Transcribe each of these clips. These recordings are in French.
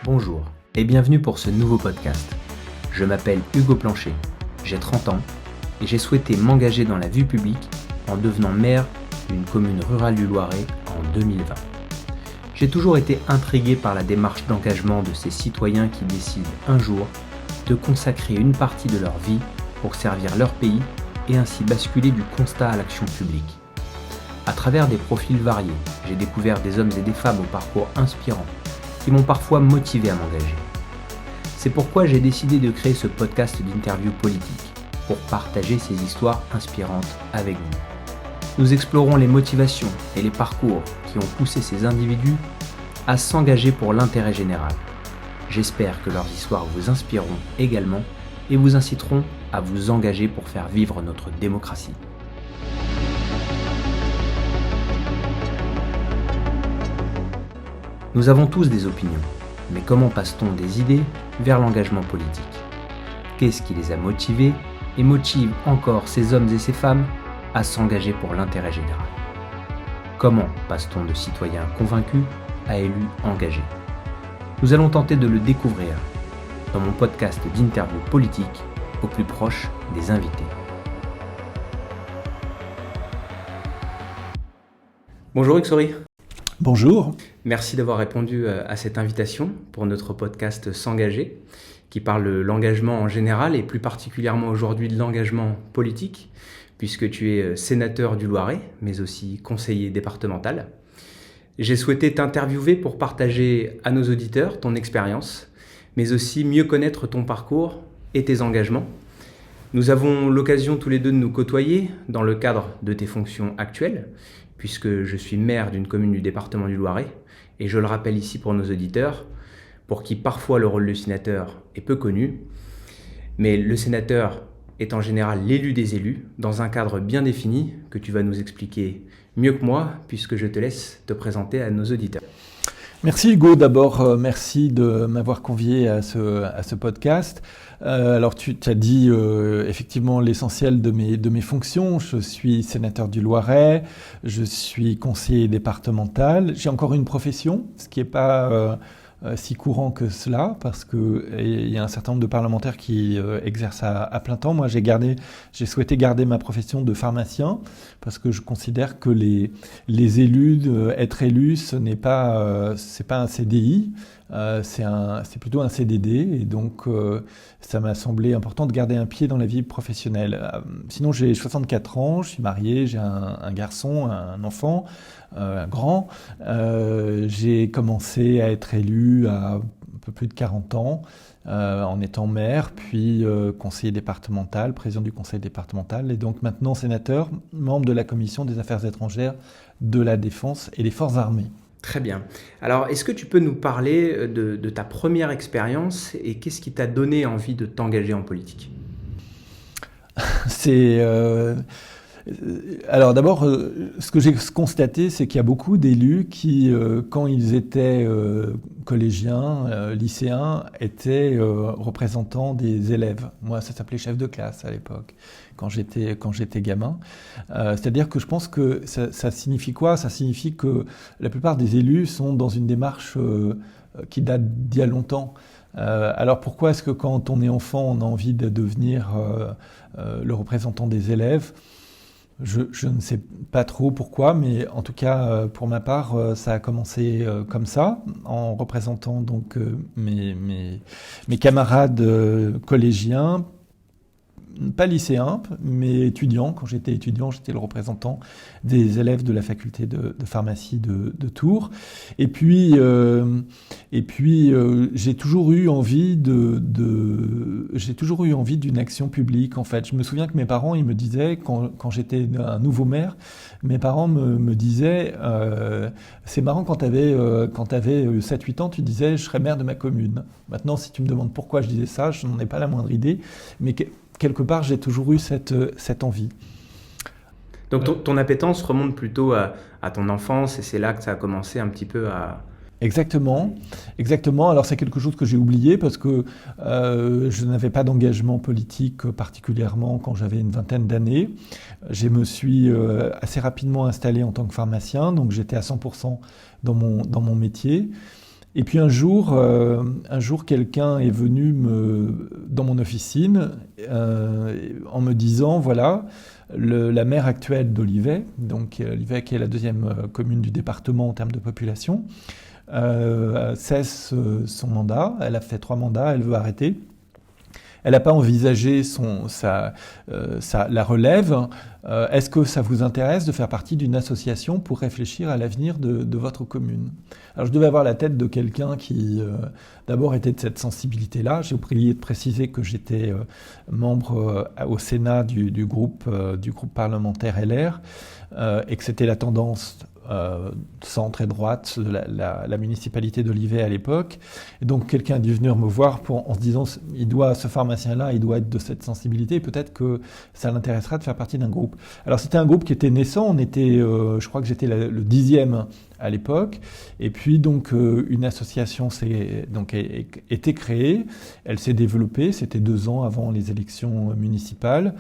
Bonjour et bienvenue pour ce nouveau podcast. Je m'appelle Hugo Plancher, j'ai 30 ans et j'ai souhaité m'engager dans la vie publique en devenant maire d'une commune rurale du Loiret en 2020. J'ai toujours été intrigué par la démarche d'engagement de ces citoyens qui décident un jour de consacrer une partie de leur vie pour servir leur pays et ainsi basculer du constat à l'action publique. À travers des profils variés, j'ai découvert des hommes et des femmes au parcours inspirant qui m'ont parfois motivé à m'engager. C'est pourquoi j'ai décidé de créer ce podcast d'interviews politiques pour partager ces histoires inspirantes avec vous. Nous explorons les motivations et les parcours qui ont poussé ces individus à s'engager pour l'intérêt général. J'espère que leurs histoires vous inspireront également et vous inciteront à vous engager pour faire vivre notre démocratie. Nous avons tous des opinions, mais comment passe-t-on des idées vers l'engagement politique ? Qu'est-ce qui les a motivés et motive encore ces hommes et ces femmes à s'engager pour l'intérêt général ? Comment passe-t-on de citoyens convaincus à élus engagés ? Nous allons tenter de le découvrir dans mon podcast d'interview politique au plus proche des invités. Bonjour Xury. Bonjour. Merci d'avoir répondu à cette invitation pour notre podcast S'engager, qui parle de l'engagement en général et plus particulièrement aujourd'hui de l'engagement politique, puisque tu es sénateur du Loiret, mais aussi conseiller départemental. J'ai souhaité t'interviewer pour partager à nos auditeurs ton expérience, mais aussi mieux connaître ton parcours et tes engagements. Nous avons l'occasion tous les deux de nous côtoyer dans le cadre de tes fonctions actuelles, puisque je suis maire d'une commune du département du Loiret, et je le rappelle ici pour nos auditeurs, pour qui parfois le rôle de sénateur est peu connu, mais le sénateur est en général l'élu des élus, dans un cadre bien défini, que tu vas nous expliquer mieux que moi, puisque je te laisse te présenter à nos auditeurs. Merci Hugo, d'abord merci de m'avoir convié à ce podcast. Alors tu as dit effectivement l'essentiel de mes fonctions. Je suis sénateur du Loiret, je suis conseiller départemental. J'ai encore une profession, ce qui n'est pas si courant que cela, parce qu'il y a un certain nombre de parlementaires qui exercent à plein temps. Moi, j'ai souhaité garder ma profession de pharmacien, parce que je considère que les élus, être élu, c'est pas un CDI, c'est plutôt un CDD, et donc ça m'a semblé important de garder un pied dans la vie professionnelle. Sinon, j'ai 64 ans, je suis marié, j'ai un garçon, un enfant, un grand. J'ai commencé à être élu à un peu plus de 40 ans en étant maire, puis conseiller départemental, président du conseil départemental, et donc maintenant sénateur, membre de la commission des affaires étrangères, de la défense et des forces armées. Très bien. Alors, est-ce que tu peux nous parler de ta première expérience et qu'est-ce qui t'a donné envie de t'engager en politique ? Alors d'abord, ce que j'ai constaté, c'est qu'il y a beaucoup d'élus qui, quand ils étaient collégiens, lycéens, étaient représentants des élèves. Moi, ça s'appelait chef de classe à l'époque, quand j'étais gamin. C'est-à-dire que je pense que ça signifie quoi ? Ça signifie que la plupart des élus sont dans une démarche qui date d'il y a longtemps. Alors pourquoi est-ce que quand on est enfant, on a envie de devenir le représentant des élèves ? Je ne sais pas trop pourquoi, mais en tout cas, pour ma part, ça a commencé comme ça, en représentant donc mes camarades collégiens, pas lycéens, mais étudiants. Quand j'étais étudiant, j'étais le représentant des élèves de la faculté de pharmacie de Tours. Et puis j'ai toujours eu envie d'une action publique, en fait. Je me souviens que mes parents, ils me disaient, quand j'étais un nouveau maire, mes parents me disaient, c'est marrant, quand t'avais 7-8 ans, tu disais, je serais maire de ma commune. Maintenant, si tu me demandes pourquoi je disais ça, je n'en ai pas la moindre idée, mais quelque part, j'ai toujours eu cette envie. Donc ton appétence remonte plutôt à ton enfance et c'est là que ça a commencé un petit peu à... Exactement. Alors c'est quelque chose que j'ai oublié parce que je n'avais pas d'engagement politique particulièrement quand j'avais une vingtaine d'années. Je me suis assez rapidement installé en tant que pharmacien, donc j'étais à 100% dans mon métier. Et puis un jour, quelqu'un est venu dans mon officine en me disant, voilà, la maire actuelle d'Olivet, donc Olivet qui est la deuxième commune du département en termes de population, cesse son mandat. Elle a fait 3 mandats, elle veut arrêter. Elle n'a pas envisagé la relève. Est-ce que ça vous intéresse de faire partie d'une association pour réfléchir à l'avenir de votre commune ? Alors je devais avoir la tête de quelqu'un qui d'abord était de cette sensibilité-là. J'ai oublié de préciser que j'étais membre au Sénat du groupe parlementaire LR et que c'était la tendance centre et droite de la municipalité d'Olivet à l'époque. Et donc quelqu'un est dû venir me voir en se disant, ce pharmacien-là, il doit être de cette sensibilité, peut-être que ça l'intéressera de faire partie d'un groupe. Alors c'était un groupe qui était naissant, je crois que j'étais le 10e à l'époque, et puis donc une association a été créée, elle s'est développée, c'était 2 ans avant les élections municipales,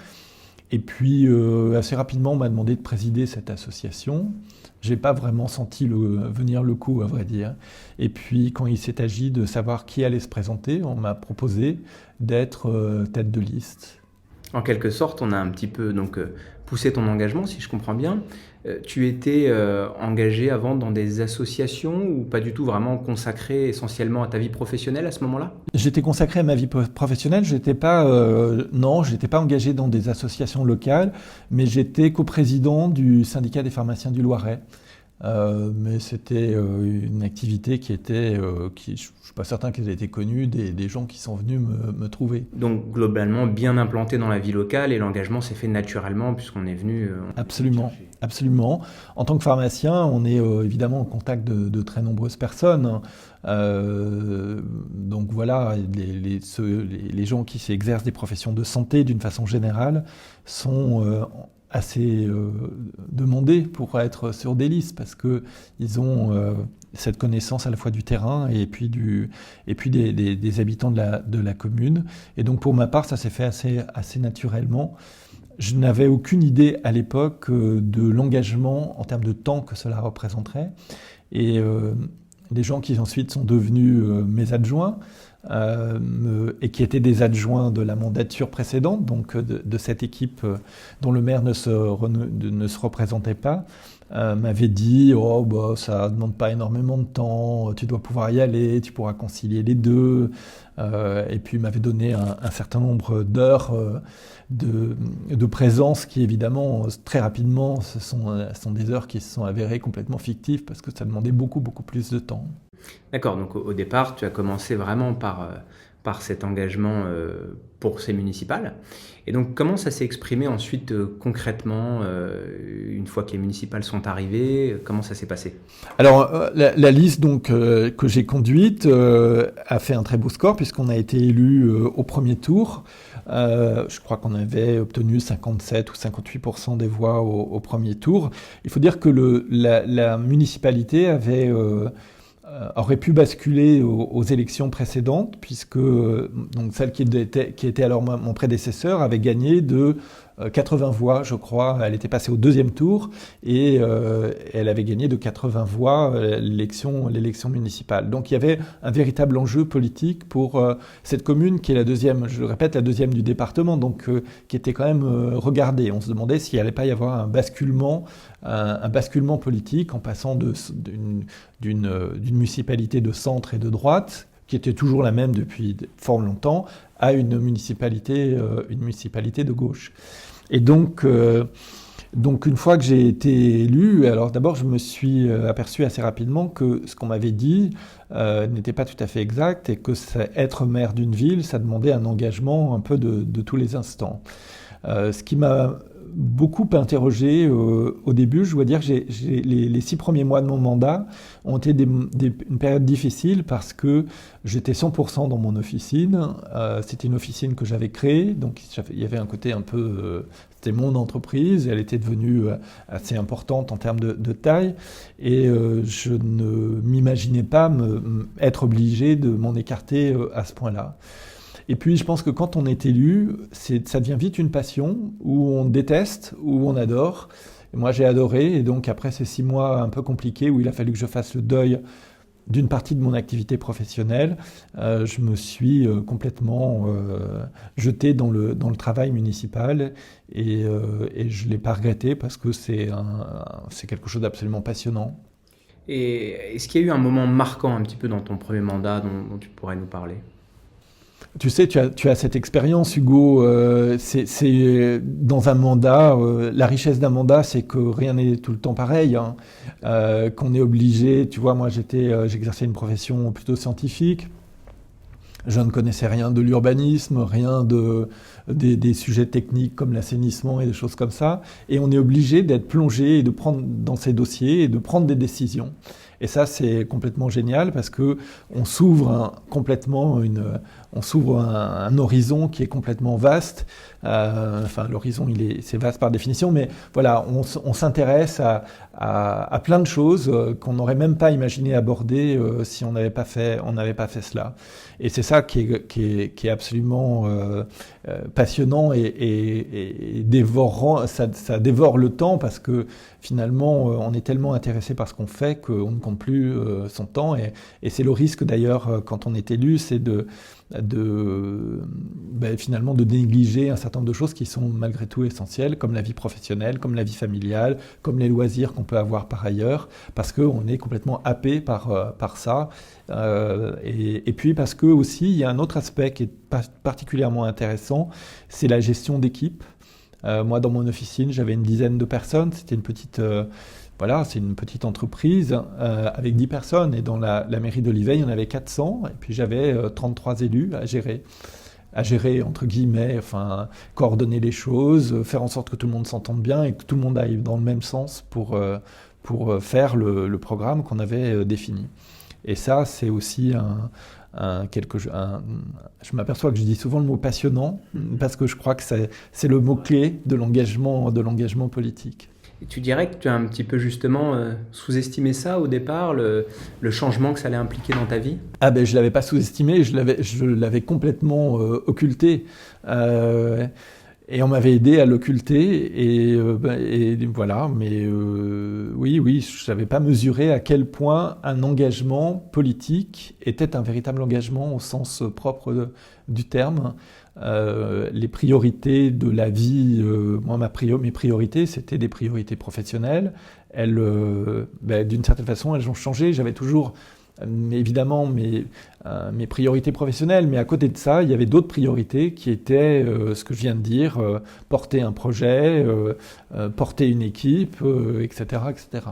et puis assez rapidement on m'a demandé de présider cette association. J'ai pas vraiment senti venir le coup, à vrai dire. Et puis, quand il s'est agi de savoir qui allait se présenter, on m'a proposé d'être tête de liste. En quelque sorte, on a un petit peu poussé ton engagement, si je comprends bien. Tu étais engagé avant dans des associations ou pas du tout, vraiment consacré essentiellement à ta vie professionnelle à ce moment-là ? J'étais consacré à ma vie professionnelle. J'étais pas engagé dans des associations locales, mais j'étais coprésident du syndicat des pharmaciens du Loiret. Mais c'était une activité qui je suis pas certain qu'elle ait été connue des gens qui sont venus me trouver. Donc globalement bien implanté dans la vie locale et l'engagement s'est fait naturellement puisqu'on est venu. Absolument. En tant que pharmacien, on est évidemment en contact de très nombreuses personnes. Donc voilà, les gens qui exercent des professions de santé d'une façon générale sont assez demandés pour être sur des listes parce qu'ils ont cette connaissance à la fois du terrain et puis des habitants de la commune. Et donc pour ma part, ça s'est fait assez naturellement. Je n'avais aucune idée à l'époque de l'engagement en termes de temps que cela représenterait. Et des gens qui ensuite sont devenus mes adjoints et qui étaient des adjoints de la mandature précédente, donc de cette équipe dont le maire ne se représentait pas, m'avaient dit « ça ne demande pas énormément de temps, tu dois pouvoir y aller, tu pourras concilier les deux ». Et puis m'avait donné un certain nombre d'heures de présence qui évidemment très rapidement ce sont des heures qui se sont avérées complètement fictives parce que ça demandait beaucoup plus de temps. D'accord, donc au départ tu as commencé vraiment par cet engagement pour ces municipales. Et donc comment ça s'est exprimé ensuite concrètement une fois que les municipales sont arrivées, comment ça s'est passé ? Alors la liste donc que j'ai conduite a fait un très beau score puisqu'on a été élu au premier tour. Je crois qu'on avait obtenu 57 ou 58% des voix au premier tour. Il faut dire que la municipalité aurait pu basculer aux élections précédentes, puisque donc celle qui était alors mon prédécesseur avait gagné de 80 voix, je crois. Elle était passée au 2e tour et elle avait gagné de 80 voix l'élection municipale. Donc il y avait un véritable enjeu politique pour cette commune qui est la deuxième, je le répète, la deuxième du département, donc qui était quand même regardée. On se demandait s'il n'allait pas y avoir un basculement politique en passant d'une municipalité de centre et de droite, qui était toujours la même depuis fort longtemps, à une municipalité de gauche. Et donc une fois que j'ai été élu, alors d'abord je me suis aperçu assez rapidement que ce qu'on m'avait dit n'était pas tout à fait exact et que être maire d'une ville, ça demandait un engagement un peu de tous les instants. Ce qui m'a beaucoup interrogé au début. Je dois dire que les 6 premiers mois de mon mandat ont été une période difficile parce que j'étais 100% dans mon officine. C'était une officine que j'avais créée, donc il y avait un côté un peu... c'était mon entreprise, elle était devenue assez importante en termes de taille et je ne m'imaginais pas être obligé de m'en écarter à ce point-là. Et puis, je pense que quand on est élu, ça devient vite une passion, où on déteste, où on adore. Et moi, j'ai adoré, et donc après ces 6 mois un peu compliqués, où il a fallu que je fasse le deuil d'une partie de mon activité professionnelle, je me suis complètement jeté dans le travail municipal et je ne l'ai pas regretté parce que c'est quelque chose d'absolument passionnant. Et est-ce qu'il y a eu un moment marquant un petit peu dans ton premier mandat dont tu pourrais nous parler ? Tu sais, tu as cette expérience, Hugo. C'est dans un mandat, la richesse d'un mandat, c'est que rien n'est tout le temps pareil. Hein. Qu'on est obligé. Tu vois, moi, j'exerçais une profession plutôt scientifique. Je ne connaissais rien de l'urbanisme, rien des sujets techniques comme l'assainissement et des choses comme ça. Et on est obligé d'être plongé et de prendre dans ces dossiers et de prendre des décisions. Et ça, c'est complètement génial parce que on s'ouvre un horizon qui est complètement vaste. L'horizon, c'est vaste par définition, mais voilà, on s'intéresse à plein de choses qu'on n'aurait même pas imaginé aborder si on n'avait pas fait cela. Et c'est ça qui est absolument passionnant et dévorant. Ça dévore le temps parce que finalement, on est tellement intéressé par ce qu'on fait qu'on ne compte plus son temps. Et c'est le risque d'ailleurs quand on est élu, c'est finalement de négliger un certain nombre de choses qui sont malgré tout essentielles, comme la vie professionnelle, comme la vie familiale, comme les loisirs qu'on peut avoir par ailleurs, parce qu'on est complètement happé par ça. Et puis parce que aussi, il y a un autre aspect qui est particulièrement intéressant, c'est la gestion d'équipe. Moi, dans mon officine, j'avais une dizaine de personnes. C'était c'est une petite entreprise avec 10 personnes. Et dans la mairie d'Olivet, il y en avait 400. Et puis j'avais 33 élus à gérer, entre guillemets, coordonner les choses, faire en sorte que tout le monde s'entende bien et que tout le monde aille dans le même sens pour faire le programme qu'on avait défini. Et ça, c'est aussi je m'aperçois que je dis souvent le mot passionnant parce que je crois que c'est le mot-clé de l'engagement politique. Et tu dirais que tu as un petit peu justement sous-estimé ça au départ, le changement que ça allait impliquer dans ta vie ? Ah ben je l'avais pas sous-estimé, je l'avais complètement occulté. Et on m'avait aidé à l'occulter et voilà, mais oui, je n'avais pas mesuré à quel point un engagement politique était un véritable engagement au sens propre du terme. Les priorités de la vie, mes priorités, c'était des priorités professionnelles. Elles, d'une certaine façon, elles ont changé. J'avais toujours évidemment mes priorités professionnelles, mais à côté de ça, il y avait d'autres priorités qui étaient ce que je viens de dire, porter un projet, porter une équipe, etc., etc.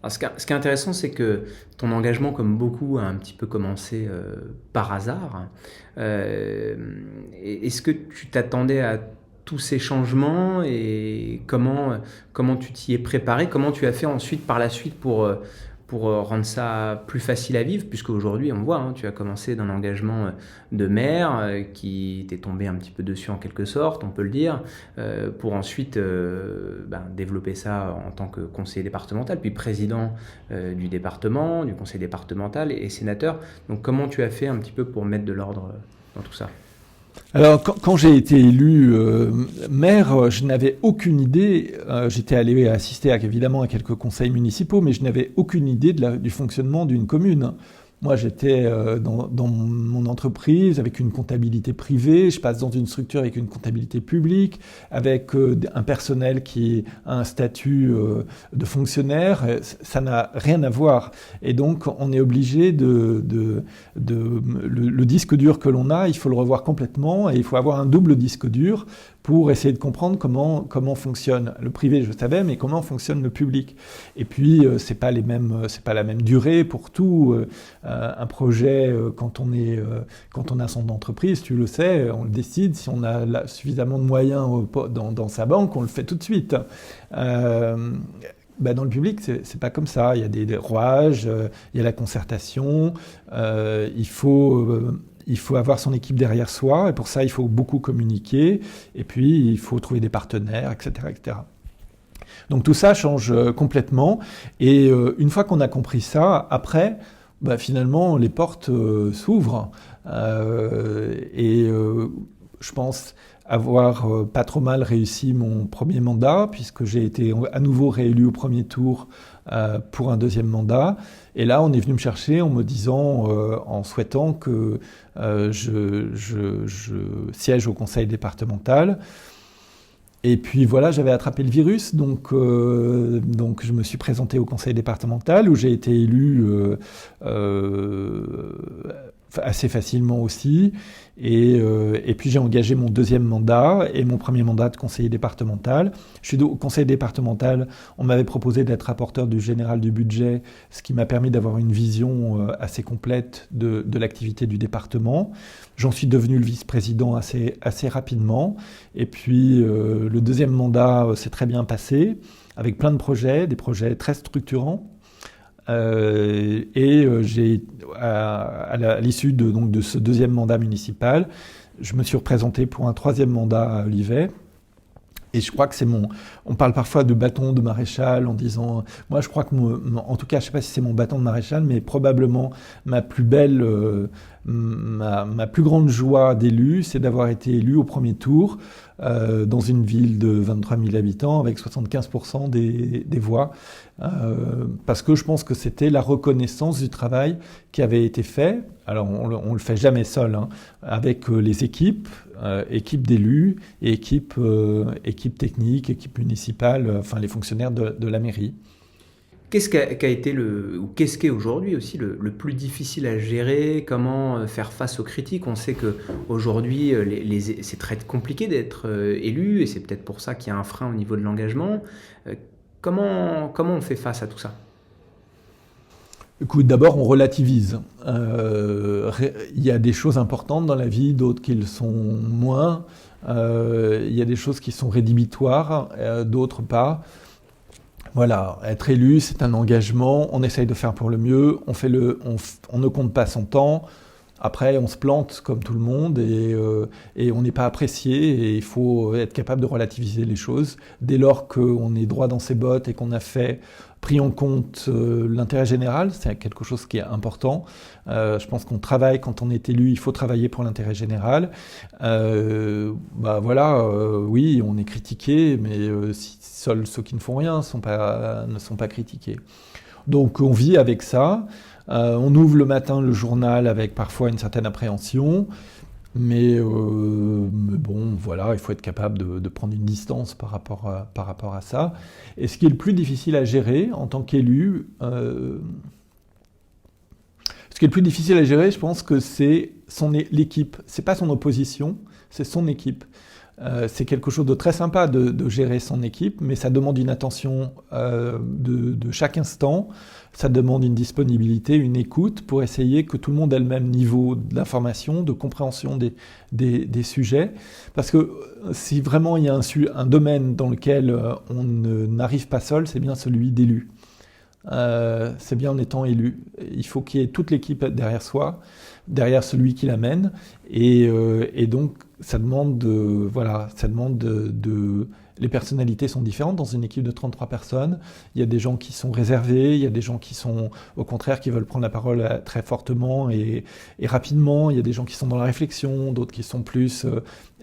Alors, ce qui est intéressant, c'est que ton engagement, comme beaucoup, a un petit peu commencé par hasard. Est-ce que tu t'attendais à tous ces changements et comment tu t'y es préparé? Comment tu as fait ensuite, par la suite, pour rendre ça plus facile à vivre, puisque aujourd'hui on voit, tu as commencé d'un engagement de maire qui t'est tombé un petit peu dessus en quelque sorte, on peut le dire, pour ensuite développer ça en tant que conseiller départemental, puis président du département, du conseil départemental et sénateur. Donc comment tu as fait un petit peu pour mettre de l'ordre dans tout ça ? Alors, quand j'ai été élu maire, je n'avais aucune idée. J'étais allé assister évidemment à quelques conseils municipaux, mais je n'avais aucune idée du fonctionnement d'une commune. Moi, j'étais dans mon entreprise avec une comptabilité privée. Je passe dans une structure avec une comptabilité publique, avec un personnel qui a un statut de fonctionnaire. Ça n'a rien à voir. Et donc, on est obligé le disque dur que l'on a, il faut le revoir complètement et il faut avoir un double disque dur pour essayer de comprendre comment fonctionne le privé, je savais, mais comment fonctionne le public. Et puis, c'est pas la même durée pour tout. Un projet, quand on a son entreprise, tu le sais, on le décide. Si on a suffisamment de moyens dans sa banque, on le fait tout de suite. Dans le public, c'est pas comme ça. Il y a des rouages, il y a la concertation. Il faut avoir son équipe derrière soi, et pour ça, il faut beaucoup communiquer, et puis il faut trouver des partenaires, etc., etc. Donc tout ça change complètement, et une fois qu'on a compris ça, après, finalement, les portes s'ouvrent, je pense avoir pas trop mal réussi mon premier mandat, puisque j'ai été à nouveau réélu au premier tour pour un deuxième mandat. Et là, on est venu me chercher en me disant, en souhaitant que je siège au conseil départemental. Et puis voilà, j'avais attrapé le virus, donc je me suis présenté au conseil départemental où j'ai été élu assez facilement aussi. Et puis j'ai engagé mon deuxième mandat et mon premier mandat de conseiller départemental. Je suis au conseil départemental, on m'avait proposé d'être rapporteur du général du budget, ce qui m'a permis d'avoir une vision assez complète de l'activité du département. J'en suis devenu le vice-président assez rapidement. Et puis le deuxième mandat s'est très bien passé, avec plein de projets, des projets très structurants. J'ai, à l'issue de ce deuxième mandat municipal, je me suis représenté pour un troisième mandat à Olivet. Et je crois que on parle parfois de bâton de maréchal en disant, moi je crois que, en tout cas, je ne sais pas si c'est mon bâton de maréchal, mais probablement ma plus grande joie d'élu, c'est d'avoir été élu au premier tour dans une ville de 23 000 habitants avec 75% des voix. Parce que je pense que c'était la reconnaissance du travail qui avait été fait. Alors on le fait jamais seul, hein, avec les équipes d'élus et équipes techniques, équipes municipales, enfin les fonctionnaires de la mairie. Qu'est-ce qu'a été ou qu'est-ce qu'est aujourd'hui aussi le plus difficile à gérer? Comment faire face aux critiques? On sait qu'aujourd'hui, c'est très compliqué d'être élu, et c'est peut-être pour ça qu'il y a un frein au niveau de l'engagement. Comment on fait face à tout ça? Écoute, d'abord, on relativise. Il y a des choses importantes dans la vie, d'autres qui le sont moins. Il y a des choses qui sont rédhibitoires, d'autres pas. Voilà, être élu, c'est un engagement. On essaye de faire pour le mieux. On ne compte pas son temps. Après, on se plante comme tout le monde et on n'est pas apprécié. Et il faut être capable de relativiser les choses. Dès lors qu'on est droit dans ses bottes et qu'on a pris en compte l'intérêt général, c'est quelque chose qui est important. Je pense qu'on travaille, quand on est élu, il faut travailler pour l'intérêt général. Oui, on est critiqué, mais seuls ceux qui ne font rien ne sont pas critiqués. Donc on vit avec ça. On ouvre le matin le journal avec parfois une certaine appréhension. Mais bon, voilà, il faut être capable de prendre une distance par rapport à ça. Et ce qui est le plus difficile à gérer en tant qu'élu, je pense que c'est l'équipe. C'est pas son opposition, c'est son équipe. C'est quelque chose de très sympa de gérer son équipe, mais ça demande une attention de chaque instant. Ça demande une disponibilité, une écoute pour essayer que tout le monde ait le même niveau d'information, de compréhension des sujets. Parce que si vraiment il y a un domaine dans lequel on n'arrive pas seul, c'est bien celui d'élu. C'est bien en étant élu. Il faut qu'il y ait toute l'équipe derrière soi, derrière celui qui l'amène. Et donc, ça demande les personnalités sont différentes dans une équipe de 33 personnes. Il y a des gens qui sont réservés, il y a des gens qui sont, au contraire, qui veulent prendre la parole très fortement et rapidement. Il y a des gens qui sont dans la réflexion, d'autres qui sont plus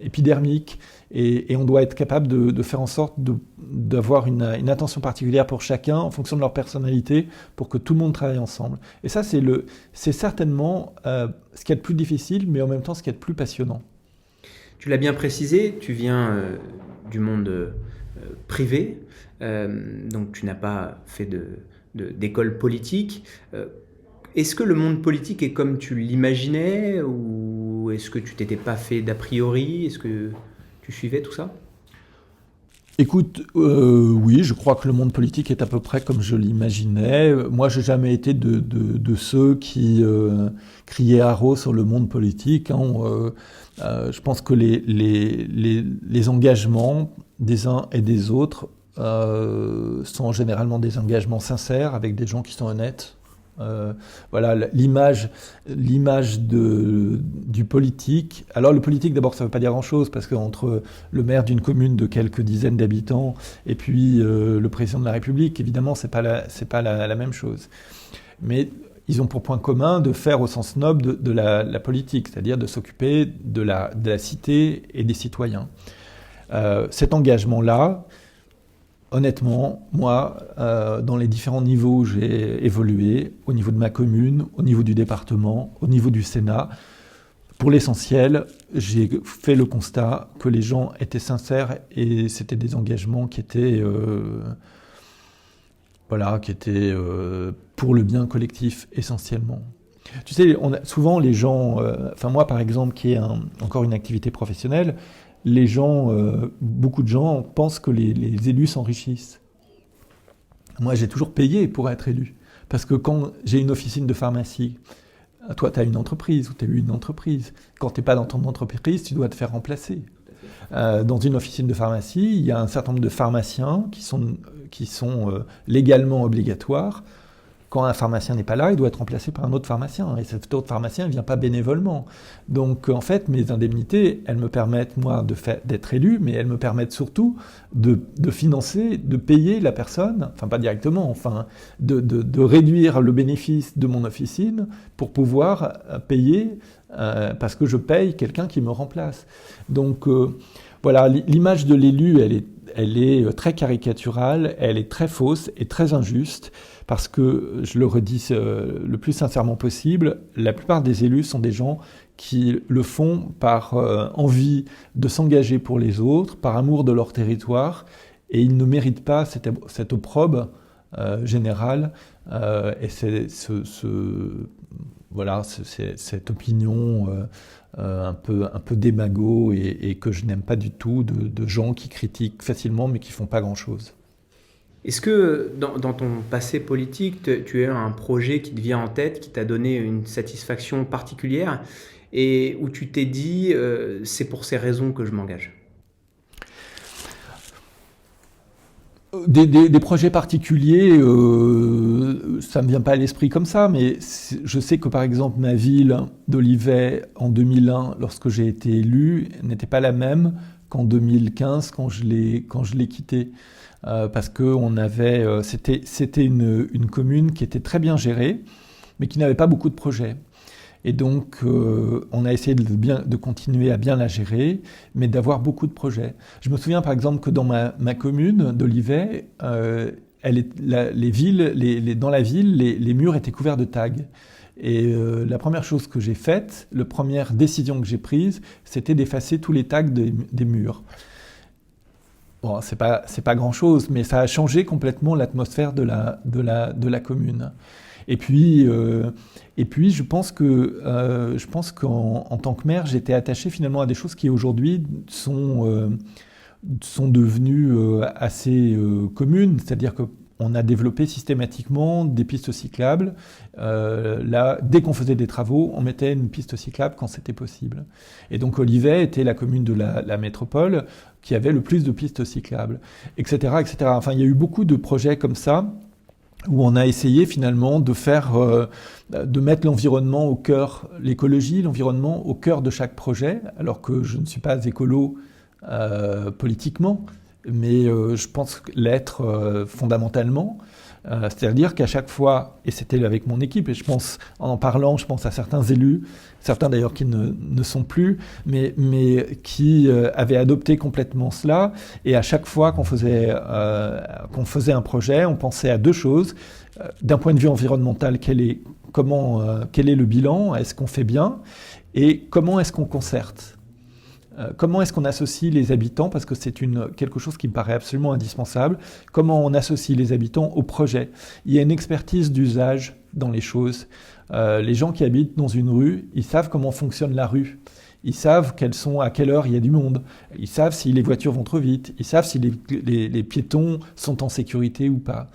épidermiques. Et on doit être capable de faire en sorte d'avoir une attention particulière pour chacun en fonction de leur personnalité pour que tout le monde travaille ensemble. Et ça, c'est certainement ce qui est le plus difficile, mais en même temps ce qui est le plus passionnant. Tu l'as bien précisé, tu viens du monde privé, donc tu n'as pas fait d'école politique. Est-ce que le monde politique est comme tu l'imaginais, ou est-ce que tu t'étais pas fait d'a priori? Est-ce que tu suivais tout ça? Écoute, oui, je crois que le monde politique est à peu près comme je l'imaginais. Moi, j'ai jamais été de ceux qui criaient haro sur le monde politique, hein. Je pense que les engagements des uns et des autres sont généralement des engagements sincères avec des gens qui sont honnêtes. Voilà, l'image du politique. Alors le politique, d'abord, ça ne veut pas dire grand-chose, parce qu'entre le maire d'une commune de quelques dizaines d'habitants et puis le président de la République, évidemment, c'est pas la même chose. Mais ils ont pour point commun de faire au sens noble de la politique, c'est-à-dire de s'occuper de la cité et des citoyens. Cet engagement-là, honnêtement, moi, dans les différents niveaux où j'ai évolué, au niveau de ma commune, au niveau du département, au niveau du Sénat, pour l'essentiel, j'ai fait le constat que les gens étaient sincères et c'était des engagements qui étaient, pour le bien collectif essentiellement. Tu sais, souvent les gens, moi par exemple, qui ai encore une activité professionnelle, les gens, beaucoup de gens pensent que les élus s'enrichissent. Moi, j'ai toujours payé pour être élu. Parce que quand j'ai une officine de pharmacie, toi, tu as une entreprise ou tu as eu une entreprise. Quand tu n'es pas dans ton entreprise, tu dois te faire remplacer. Dans une officine de pharmacie, il y a un certain nombre de pharmaciens qui sont légalement obligatoires. Quand un pharmacien n'est pas là, il doit être remplacé par un autre pharmacien. Et cet autre pharmacien ne vient pas bénévolement. Donc, en fait, mes indemnités, elles me permettent, moi, d'être élu, mais elles me permettent surtout de financer, de payer la personne, enfin, pas directement, de réduire le bénéfice de mon officine pour pouvoir payer, parce que je paye quelqu'un qui me remplace. Donc, voilà, l'image de l'élu, elle est très caricaturale, elle est très fausse et très injuste, parce que, je le redis le plus sincèrement possible, la plupart des élus sont des gens qui le font par envie de s'engager pour les autres, par amour de leur territoire, et ils ne méritent pas cette opprobre générale, et cette opinion un peu démago et que je n'aime pas du tout de gens qui critiquent facilement mais qui font pas grand-chose. Est-ce que dans ton passé politique, tu as eu un projet qui te vient en tête, qui t'a donné une satisfaction particulière et où tu t'es dit c'est pour ces raisons que je m'engage? Des projets particuliers, ça ne me vient pas à l'esprit comme ça, mais je sais que par exemple ma ville d'Olivet en 2001, lorsque j'ai été élu, n'était pas la même qu'en 2015 quand je l'ai quittée. Parce que c'était une commune qui était très bien gérée, mais qui n'avait pas beaucoup de projets. Et donc, on a essayé de continuer à bien la gérer, mais d'avoir beaucoup de projets. Je me souviens par exemple que dans ma commune d'Olivet, dans la ville, les murs étaient couverts de tags. Et la première chose que j'ai faite, la première décision que j'ai prise, c'était d'effacer tous les tags des murs. Bon, c'est pas grand-chose, mais ça a changé complètement l'atmosphère de la commune. Et puis, je pense qu'en tant que maire, j'étais attaché finalement à des choses qui aujourd'hui sont devenues assez communes, c'est-à-dire qu'on a développé systématiquement des pistes cyclables. Là, dès qu'on faisait des travaux, on mettait une piste cyclable quand c'était possible. Et donc Olivet était la commune de la métropole qui avait le plus de pistes cyclables, etc., etc. Enfin, il y a eu beaucoup de projets comme ça où on a essayé finalement de mettre l'environnement au cœur, l'écologie, l'environnement au cœur de chaque projet, alors que je ne suis pas écolo politiquement, mais je pense l'être fondamentalement. C'est-à-dire qu'à chaque fois, et c'était avec mon équipe, et je pense à certains élus, certains d'ailleurs qui ne sont plus, mais qui avaient adopté complètement cela, et à chaque fois qu'on faisait un projet, on pensait à deux choses. D'un point de vue environnemental, quel est le bilan, est-ce qu'on fait bien, et comment est-ce qu'on concerte ? Comment est-ce qu'on associe les habitants, parce que c'est quelque chose qui me paraît absolument indispensable, comment on associe les habitants au projet. Il y a une expertise d'usage dans les choses. Les gens qui habitent dans une rue, ils savent comment fonctionne la rue. Ils savent à quelle heure il y a du monde. Ils savent si les voitures vont trop vite. Ils savent si les piétons sont en sécurité ou pas.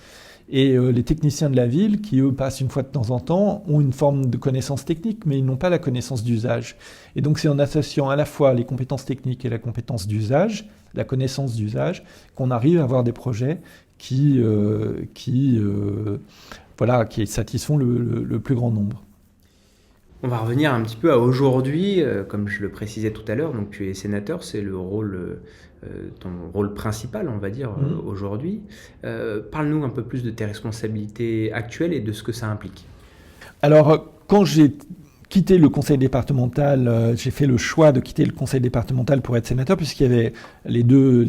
Et les techniciens de la ville, qui eux passent une fois de temps en temps, ont une forme de connaissance technique, mais ils n'ont pas la connaissance d'usage. Et donc c'est en associant à la fois les compétences techniques et la compétence d'usage, la connaissance d'usage, qu'on arrive à avoir des projets qui satisfont le plus grand nombre. On va revenir un petit peu à aujourd'hui, comme je le précisais tout à l'heure, donc tu es sénateur, c'est ton rôle principal, on va dire, aujourd'hui. Parle-nous un peu plus de tes responsabilités actuelles et de ce que ça implique. Alors, quand j'ai quitté le conseil départemental, j'ai fait le choix de quitter le conseil départemental pour être sénateur, puisqu'il y avait les deux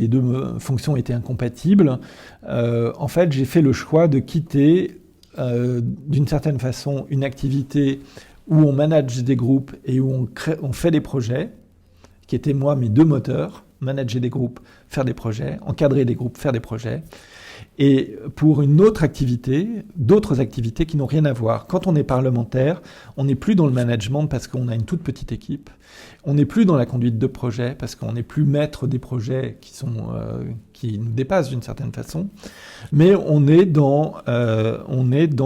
fonctions étaient incompatibles. En fait, j'ai fait le choix de quitter, d'une certaine façon, une activité où on manage des groupes et où on fait des projets, qui étaient, moi, mes deux moteurs: manager des groupes, faire des projets, encadrer des groupes, faire des projets. Et pour une autre activité, d'autres activités qui n'ont rien à voir. Quand on est parlementaire, on n'est plus dans le management parce qu'on a une toute petite équipe. On n'est plus dans la conduite de projet parce qu'on n'est plus maître des projets qui nous dépassent d'une certaine façon. Mais on est dans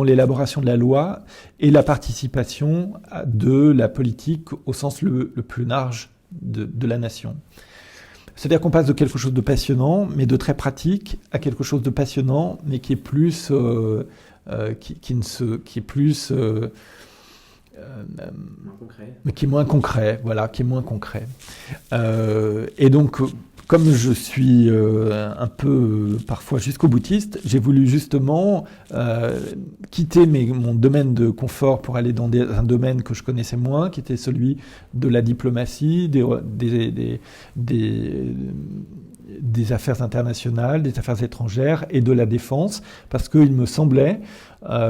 l'élaboration de la loi et la participation de la politique au sens le plus large de la nation. C'est-à-dire qu'on passe de quelque chose de passionnant, mais de très pratique, à quelque chose de passionnant, mais qui est plus, mais qui est moins concret, voilà, qui est moins concret. Et donc, comme je suis un peu parfois jusqu'au boutiste, j'ai voulu justement quitter mon domaine de confort pour aller dans un domaine que je connaissais moins, qui était celui de la diplomatie, des affaires internationales, des affaires étrangères et de la défense, parce qu'il me semblait,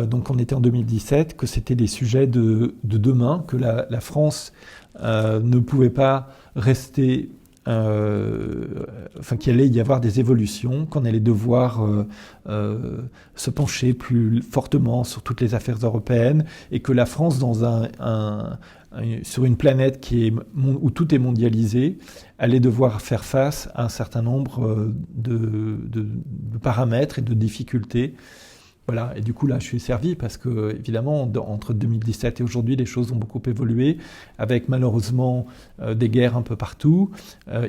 donc on était en 2017, que c'était des sujets de demain, que la France ne pouvait pas rester... qu'il allait y avoir des évolutions, qu'on allait devoir se pencher plus fortement sur toutes les affaires européennes, et que la France, sur une planète où tout est mondialisé, allait devoir faire face à un certain nombre de paramètres et de difficultés. Voilà, et du coup là je suis servi parce que évidemment entre 2017 et aujourd'hui les choses ont beaucoup évolué, avec malheureusement des guerres un peu partout,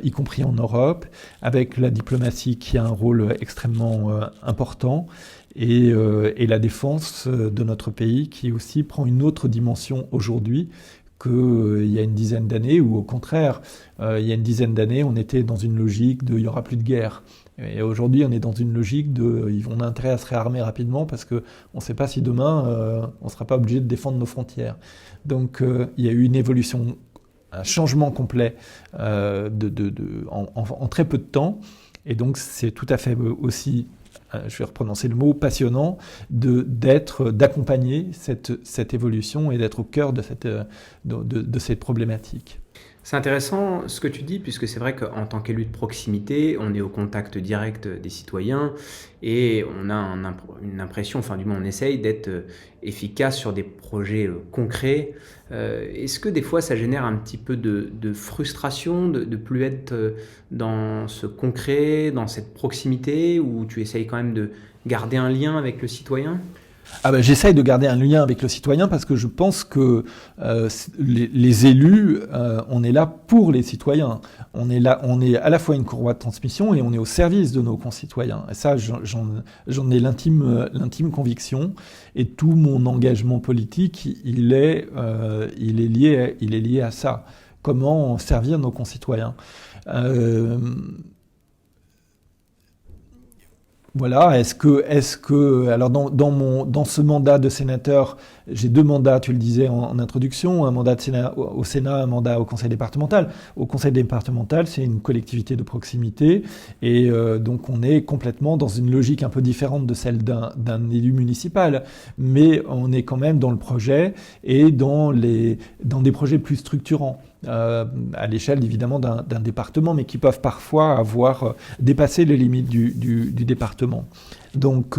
y compris en Europe, avec la diplomatie qui a un rôle extrêmement important, et la défense de notre pays qui aussi prend une autre dimension aujourd'hui qu'il y a une dizaine d'années, ou au contraire, il y a une dizaine d'années, on était dans une logique de « il n'y aura plus de guerre ». Et aujourd'hui, on est dans une logique de « on a intérêt à se réarmer rapidement parce qu'on ne sait pas si demain, on ne sera pas obligé de défendre nos frontières ». Donc, il y a eu une évolution, un changement complet en très peu de temps. Et donc, c'est tout à fait aussi... je vais reprononcer le mot, passionnant, d'accompagner cette évolution et d'être au cœur de cette problématique. C'est intéressant ce que tu dis, puisque c'est vrai qu'en tant qu'élu de proximité, on est au contact direct des citoyens et on a une impression, enfin du moins on essaye d'être efficace sur des projets concrets. Est-ce que des fois ça génère un petit peu de frustration de plus être dans ce concret, dans cette proximité, où tu essayes quand même de garder un lien avec le citoyen ? J'essaye de garder un lien avec le citoyen parce que je pense que les élus, on est là pour les citoyens. On est à la fois une courroie de transmission et on est au service de nos concitoyens. Et ça, j'en ai l'intime conviction. Et tout mon engagement politique, il est lié à ça. Comment servir nos concitoyens. Voilà, est-ce que alors dans ce mandat de sénateur, j'ai deux mandats, tu le disais en introduction, un mandat au Sénat, un mandat au Conseil départemental. Au Conseil départemental, c'est une collectivité de proximité, et donc on est complètement dans une logique un peu différente de celle d'un élu municipal, mais on est quand même dans le projet et dans des projets plus structurants. À l'échelle évidemment d'un département, mais qui peuvent parfois avoir dépassé les limites du département. Donc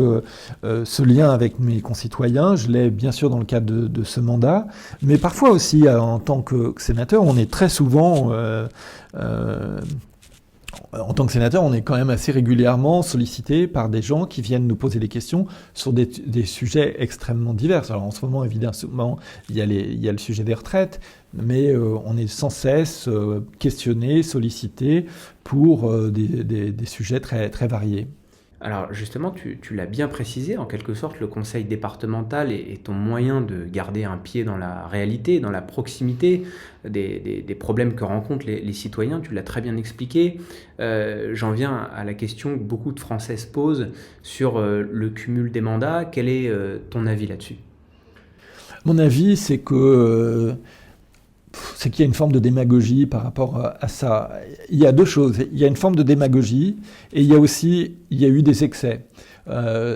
ce lien avec mes concitoyens, je l'ai bien sûr dans le cadre de ce mandat, mais parfois aussi en tant que sénateur, on est très souvent... en tant que sénateur, on est quand même assez régulièrement sollicité par des gens qui viennent nous poser des questions sur des sujets extrêmement divers. Alors en ce moment, évidemment, il y a le sujet des retraites, mais on est sans cesse questionné, sollicité pour des sujets très, très variés. Alors justement, tu l'as bien précisé, en quelque sorte, le conseil départemental est ton moyen de garder un pied dans la réalité, dans la proximité des problèmes que rencontrent les citoyens. Tu l'as très bien expliqué. J'en viens à la question que beaucoup de Français se posent sur le cumul des mandats. Quel est ton avis là-dessus ? Mon avis, c'est qu'il y a une forme de démagogie par rapport à ça. Il y a deux choses. Il y a une forme de démagogie et il y a eu des excès.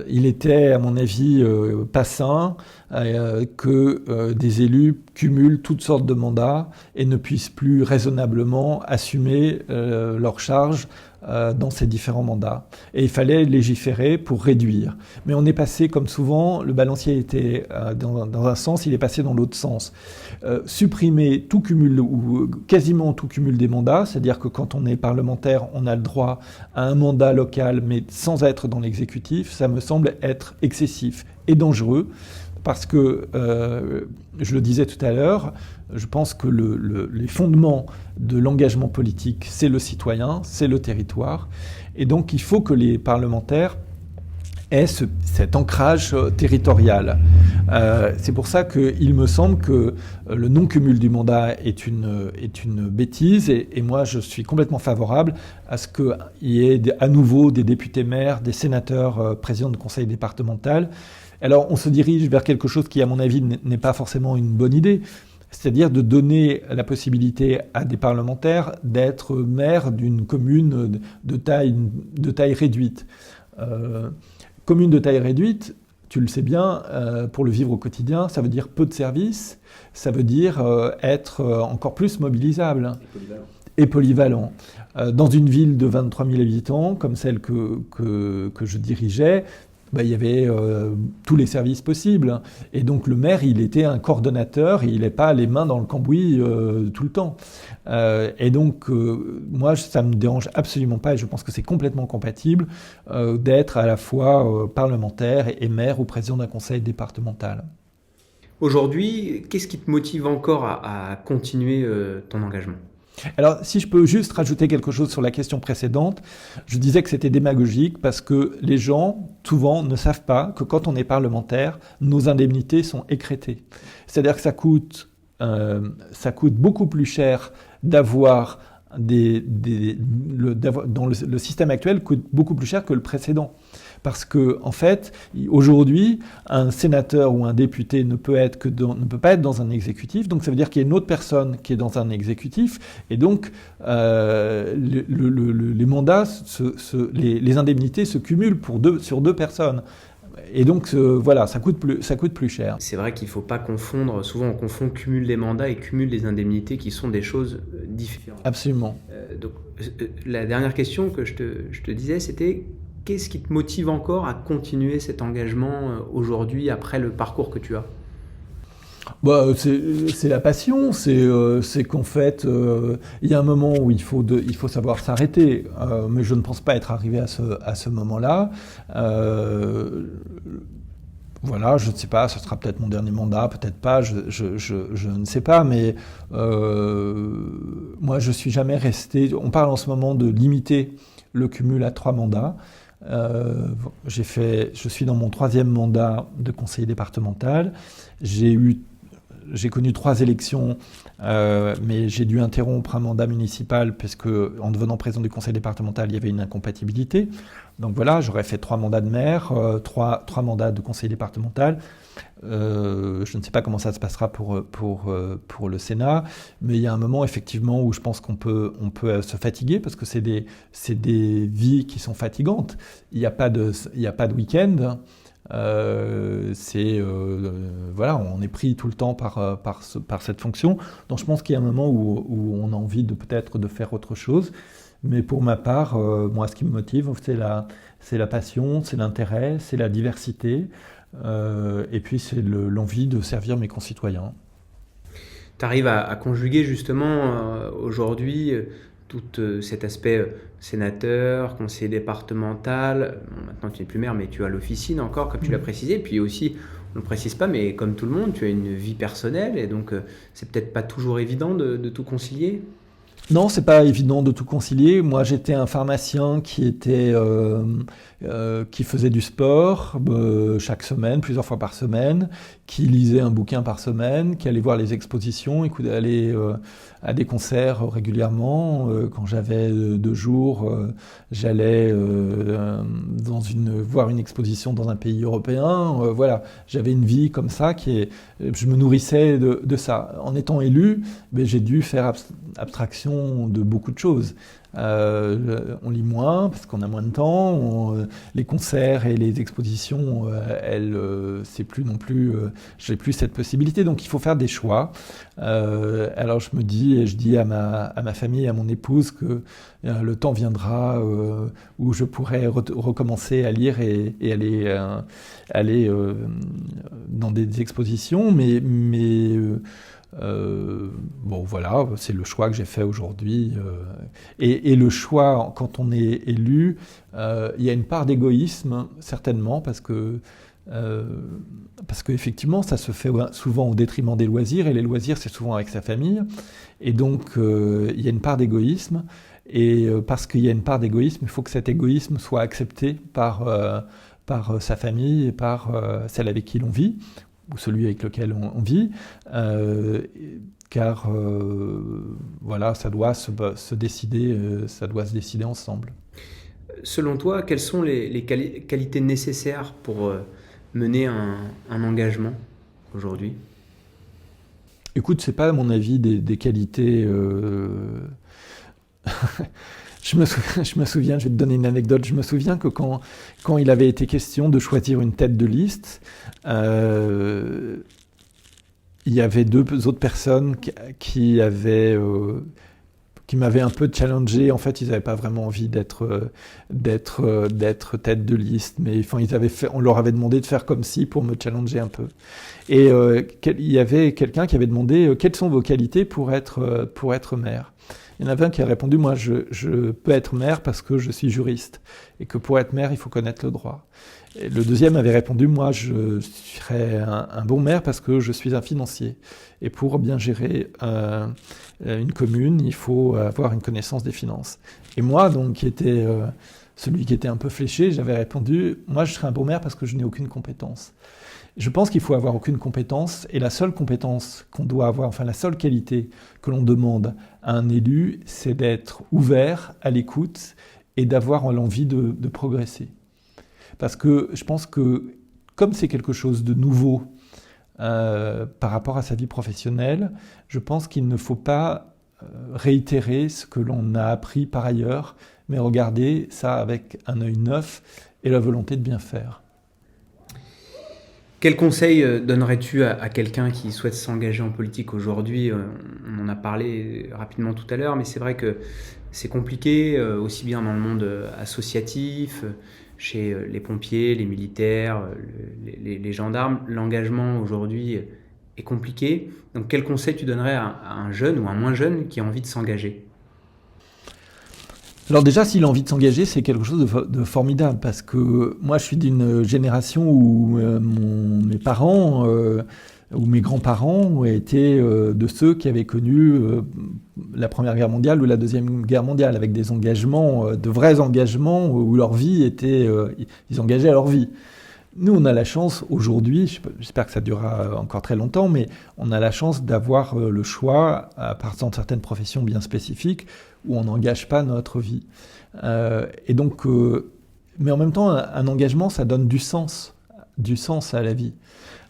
Il était, à mon avis, pas sain que des élus cumulent toutes sortes de mandats et ne puissent plus raisonnablement assumer leurs charges dans ces différents mandats. Et il fallait légiférer pour réduire. Mais on est passé, comme souvent, le balancier était dans un sens, il est passé dans l'autre sens. Supprimer tout cumul, ou quasiment tout cumul des mandats, c'est-à-dire que quand on est parlementaire, on a le droit à un mandat local, mais sans être dans l'exécutif, ça me semble être excessif et dangereux. Parce que, je le disais tout à l'heure, je pense que les fondements de l'engagement politique, c'est le citoyen, c'est le territoire. Et donc, il faut que les parlementaires aient cet ancrage territorial. C'est pour ça qu'il me semble que le non-cumul du mandat est une bêtise. Et moi, je suis complètement favorable à ce qu'il y ait à nouveau des députés maires, des sénateurs présidents de conseil départemental. Alors, on se dirige vers quelque chose qui, à mon avis, n'est pas forcément une bonne idée, c'est-à-dire de donner la possibilité à des parlementaires d'être maire d'une commune de taille réduite. Commune de taille réduite, tu le sais bien, pour le vivre au quotidien, ça veut dire peu de services, ça veut dire être encore plus mobilisable. Et polyvalent. Dans une ville de 23 000 habitants, comme celle que je dirigeais, il y avait tous les services possibles. Et donc le maire, il était un coordonnateur, il n'est pas les mains dans le cambouis tout le temps. Et donc, moi, ça ne me dérange absolument pas, et je pense que c'est complètement compatible d'être à la fois parlementaire et maire ou président d'un conseil départemental. Aujourd'hui, qu'est-ce qui te motive encore à continuer ton engagement ? Alors, si je peux juste rajouter quelque chose sur la question précédente, je disais que c'était démagogique parce que les gens, souvent, ne savent pas que quand on est parlementaire, nos indemnités sont écrêtées. C'est-à-dire que ça coûte beaucoup plus cher d'avoir dans le système actuel coûte beaucoup plus cher que le précédent. Parce que, en fait, aujourd'hui, un sénateur ou un député ne peut pas être dans un exécutif. Donc, ça veut dire qu'il y a une autre personne qui est dans un exécutif. Et donc, les mandats, les indemnités se cumulent sur deux personnes. Et donc, voilà, ça coûte plus cher. C'est vrai qu'il ne faut pas confondre. Souvent, on confond cumul des mandats et cumul des indemnités, qui sont des choses différentes. Absolument. Donc, la dernière question que je te disais, c'était... Qu'est-ce qui te motive encore à continuer cet engagement aujourd'hui, après le parcours que tu as ? C'est la passion, c'est qu'en fait, il y a un moment où il faut savoir s'arrêter, mais je ne pense pas être arrivé à ce moment-là. Voilà, je ne sais pas, ce sera peut-être mon dernier mandat, peut-être pas, je ne sais pas, mais moi je suis jamais resté. On parle en ce moment de limiter le cumul à 3 mandats. Je suis dans mon 3e mandat de conseiller départemental. J'ai connu 3 élections, mais j'ai dû interrompre un mandat municipal parce que, en devenant président du conseil départemental, il y avait une incompatibilité. Donc voilà, j'aurais fait 3 mandats de maire, 3 mandats de conseiller départemental. Je ne sais pas comment ça se passera pour le Sénat, mais il y a un moment effectivement où je pense qu'on peut se fatiguer parce que c'est des vies qui sont fatigantes. Il n'y a pas de week-end. Voilà, on est pris tout le temps par cette fonction. Donc je pense qu'il y a un moment où on a envie peut-être de faire autre chose. Mais pour ma part, moi, ce qui me motive, c'est la passion, c'est l'intérêt, c'est la diversité, et puis c'est l'envie de servir mes concitoyens. Tu arrives à conjuguer justement aujourd'hui tout cet aspect sénateur, conseiller départemental. Bon, maintenant tu n'es plus maire, mais tu as l'officine encore, comme tu l'as précisé. Puis aussi, on ne le précise pas, mais comme tout le monde, tu as une vie personnelle, et donc c'est peut-être pas toujours évident de tout concilier. Non, c'est pas évident de tout concilier. Moi, j'étais un pharmacien qui faisait du sport chaque semaine, plusieurs fois par semaine, qui lisait un bouquin par semaine, qui allait voir les expositions, allait à des concerts régulièrement. Quand j'avais 2 jours, j'allais voir une exposition dans un pays européen. Voilà, j'avais une vie comme ça je me nourrissais de ça. En étant élu, j'ai dû faire abstraction de beaucoup de choses. On lit moins parce qu'on a moins de temps. Les concerts et les expositions, c'est plus non plus. J'ai plus cette possibilité, donc il faut faire des choix. Alors je dis à ma famille, à mon épouse que le temps viendra où je pourrai recommencer à lire et aller dans des expositions, mais bon voilà, c'est le choix que j'ai fait aujourd'hui. Et le choix, quand on est élu, il y a une part d'égoïsme, certainement, parce qu'effectivement, ça se fait souvent au détriment des loisirs, et les loisirs, c'est souvent avec sa famille. Et donc, il y a une part d'égoïsme, et parce qu'il y a une part d'égoïsme, il faut que cet égoïsme soit accepté par sa famille et par celle avec qui l'on vit, ou celui avec lequel on vit, car voilà, ça doit se décider ensemble. Selon toi, quelles sont les qualités nécessaires pour mener un engagement aujourd'hui ? Écoute, c'est pas à mon avis des qualités... Je me souviens, je vais te donner une anecdote, je me souviens que quand il avait été question de choisir une tête de liste, il y avait 2 autres personnes qui m'avaient un peu challengé. En fait, ils n'avaient pas vraiment envie d'être tête de liste, mais enfin, on leur avait demandé de faire comme si pour me challenger un peu. Et il y avait quelqu'un qui avait demandé quelles sont vos qualités pour être maire. Il y en avait un qui a répondu, moi je peux être maire parce que je suis juriste, et que pour être maire, il faut connaître le droit. Et le deuxième avait répondu, moi je serais un bon maire parce que je suis un financier. Et pour bien gérer une commune, il faut avoir une connaissance des finances. Et moi, donc, qui était celui qui était un peu fléché, j'avais répondu, moi je serais un bon maire parce que je n'ai aucune compétence. Je pense qu'il faut avoir aucune compétence, et la seule compétence qu'on doit avoir, enfin la seule qualité que l'on demande à un élu, c'est d'être ouvert à l'écoute et d'avoir l'envie de progresser. Parce que je pense que comme c'est quelque chose de nouveau par rapport à sa vie professionnelle, je pense qu'il ne faut pas réitérer ce que l'on a appris par ailleurs, mais regarder ça avec un œil neuf et la volonté de bien faire. Quel conseil donnerais-tu à quelqu'un qui souhaite s'engager en politique aujourd'hui ? On en a parlé rapidement tout à l'heure, mais c'est vrai que c'est compliqué, aussi bien dans le monde associatif, chez les pompiers, les militaires, les gendarmes. L'engagement aujourd'hui est compliqué. Donc quel conseil tu donnerais à un jeune ou un moins jeune qui a envie de s'engager ? Alors déjà, s'il a envie de s'engager, c'est quelque chose de formidable, parce que moi, je suis d'une génération où mes parents ou mes grands-parents ont été de ceux qui avaient connu la Première Guerre mondiale ou la Deuxième Guerre mondiale, avec des engagements, de vrais engagements, où leur vie était... ils engageaient leur vie. Nous, on a la chance aujourd'hui, j'espère que ça durera encore très longtemps, mais on a la chance d'avoir le choix, à partir de certaines professions bien spécifiques, où on n'engage pas notre vie. Et donc, mais en même temps, un engagement, ça donne du sens à la vie.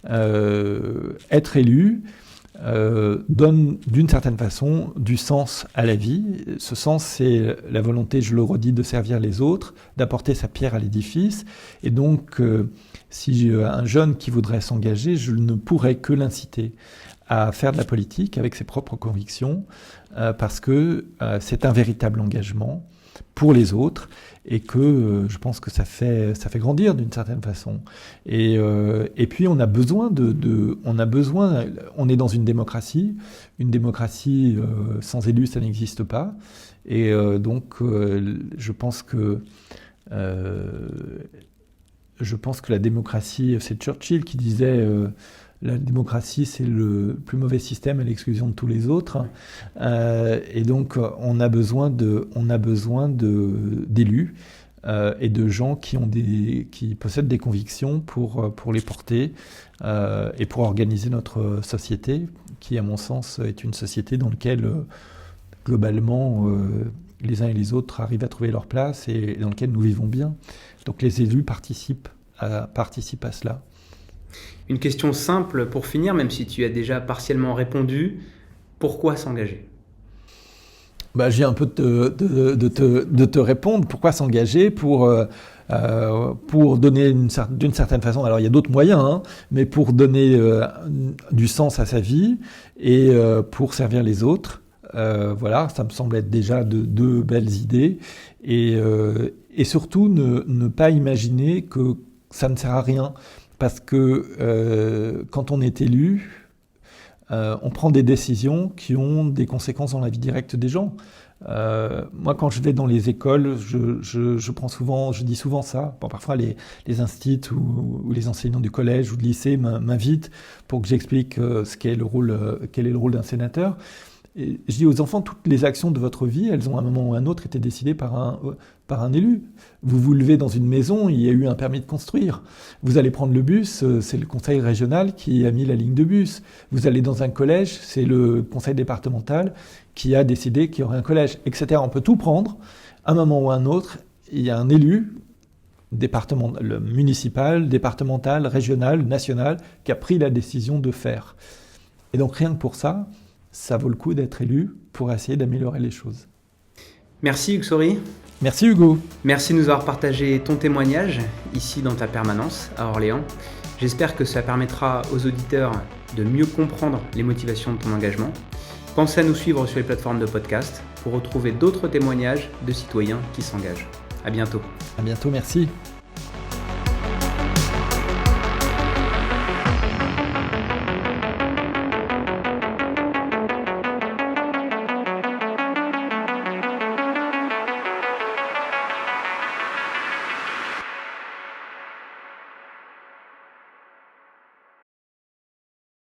Être élu donne d'une certaine façon du sens à la vie. Ce sens, c'est la volonté, je le redis, de servir les autres, d'apporter sa pierre à l'édifice. Et donc, si un jeune qui voudrait s'engager, je ne pourrais que l'inciter à faire de la politique avec ses propres convictions, parce que c'est un véritable engagement pour les autres, et que je pense que ça fait grandir d'une certaine façon. Et puis on a besoin on est dans une démocratie sans élus, ça n'existe pas. Et donc je pense que la démocratie, c'est Churchill qui disait la démocratie, c'est le plus mauvais système à l'exclusion de tous les autres. Et donc, on a besoin d'élus et de gens qui possèdent des convictions pour les porter et pour organiser notre société, qui, à mon sens, est une société dans laquelle, globalement, les uns et les autres arrivent à trouver leur place et dans laquelle nous vivons bien. Donc les élus participent à cela. Une question simple pour finir, même si tu as déjà partiellement répondu. Pourquoi s'engager ? Je viens un peu de te répondre. Pourquoi s'engager ? Pour donner d'une certaine façon, alors il y a d'autres moyens, mais pour donner du sens à sa vie et pour servir les autres. Voilà, ça me semble être déjà deux belles idées. Et surtout, ne pas imaginer que ça ne sert à rien. Parce que quand on est élu, on prend des décisions qui ont des conséquences dans la vie directe des gens. Moi, quand je vais dans les écoles, je dis souvent ça. Bon, parfois, les instituts ou les enseignants du collège ou du lycée m'invitent pour que j'explique quel est le rôle d'un sénateur. Et je dis aux enfants, toutes les actions de votre vie, elles ont à un moment ou à un autre été décidées par un élu. Vous vous levez dans une maison, il y a eu un permis de construire. Vous allez prendre le bus, c'est le conseil régional qui a mis la ligne de bus. Vous allez dans un collège, c'est le conseil départemental qui a décidé qu'il y aurait un collège, etc. On peut tout prendre. À un moment ou à un autre, il y a un élu, municipal, départemental, régional, national, qui a pris la décision de faire. Et donc rien que pour ça, ça vaut le coup d'être élu pour essayer d'améliorer les choses. Merci Hugues Saury. Merci Hugo. Merci de nous avoir partagé ton témoignage ici dans ta permanence à Orléans. J'espère que ça permettra aux auditeurs de mieux comprendre les motivations de ton engagement. Pensez à nous suivre sur les plateformes de podcast pour retrouver d'autres témoignages de citoyens qui s'engagent. À bientôt. À bientôt, merci.